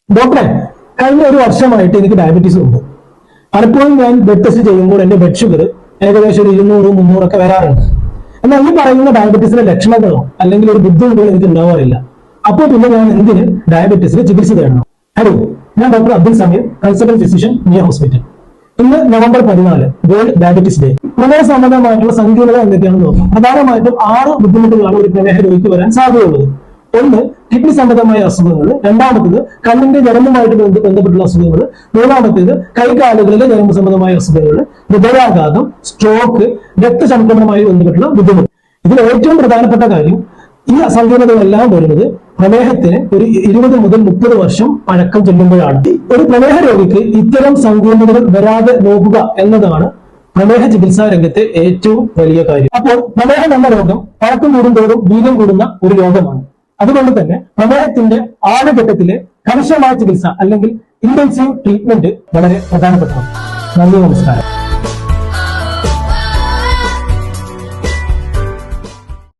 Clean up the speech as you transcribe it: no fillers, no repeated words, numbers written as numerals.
ഡോക്ടറെ, കഴിഞ്ഞ ഒരു വർഷമായിട്ട് എനിക്ക് ഡയബറ്റീസ് ഉണ്ട്. പലപ്പോഴും ഞാൻ ബ്ലഡ് ടെസ്റ്റ് ചെയ്യുമ്പോൾ എന്റെ ബ്ലഡ് ഷുഗർ ഏകദേശം ഒരു 200-300 ഒക്കെ വരാറുണ്ട്. എന്നാൽ ഈ പറയുന്ന ഡയബറ്റീസിന്റെ ലക്ഷണങ്ങളോ അല്ലെങ്കിൽ ഒരു ബുദ്ധിമുട്ടോ എനിക്ക് ഉണ്ടാവാറില്ല. അപ്പോൾ പിന്നെ ഞാൻ എന്തിന് ഡയബറ്റീസിന് ചികിത്സ തേടണം? ഹലോ, ഞാൻ doctor Abdul Sameer, consultant physician, Mia hospital. ഇന്ന് നവംബർ 14, വേൾഡ് ഡയബറ്റീസ് ഡേ. പ്രമേഹ സംബന്ധമായിട്ടുള്ള സങ്കീർണത എന്തൊക്കെയാണെന്ന് നോക്കാം. പ്രധാനമായിട്ടും 6 ബുദ്ധിമുട്ടുകളാണ് ഒരു പ്രമേഹ രോഗിക്ക് വരാൻ സാധ്യതയുള്ളത്. ഒന്ന്, കിഡ്നി സംബന്ധമായ അസുഖങ്ങൾ. രണ്ടാമത്തേത് കണ്ണിന്റെ ഞരമ്പുമായിട്ട് ബന്ധപ്പെട്ടുള്ള അസുഖങ്ങൾ. മൂന്നാമത്തേത് കൈകാലുകളിലെ ഞരമ്പ് സംബന്ധമായ അസുഖങ്ങൾ, ഹൃദയാഘാതം, സ്ട്രോക്ക്, രക്തചംക്രമണവുമായി ബന്ധപ്പെട്ടുള്ള ബുദ്ധിമുട്ട്. ഇതിൽ ഏറ്റവും പ്രധാനപ്പെട്ട കാര്യം, ഈ സങ്കീർണതകളെല്ലാം വരുന്നത് പ്രമേഹത്തിന് ഒരു 20 മുതൽ 30 വർഷം പഴക്കം ചെല്ലുമ്പോഴാണ്. ഒരു പ്രമേഹ രോഗിക്ക് ഇത്തരം സങ്കീർണതകൾ വരാതെ നോക്കുക എന്നതാണ് പ്രമേഹ ചികിത്സാ രംഗത്തെ ഏറ്റവും വലിയ കാര്യം. അപ്പോൾ പ്രമേഹം എന്ന രോഗം പഴക്കം കൂടുന്തോറും വീര്യം കൂടുന്ന ഒരു രോഗമാണ്. അതുകൊണ്ട് തന്നെ പ്രമേഹത്തിന്റെ ആദ്യഘട്ടത്തിലെ കർശനമായ ചികിത്സ അല്ലെങ്കിൽ ഇന്റൻസീവ് ട്രീറ്റ്മെന്റ് വളരെ പ്രധാനപ്പെട്ടതാണ്. നന്ദി, നമസ്കാരം.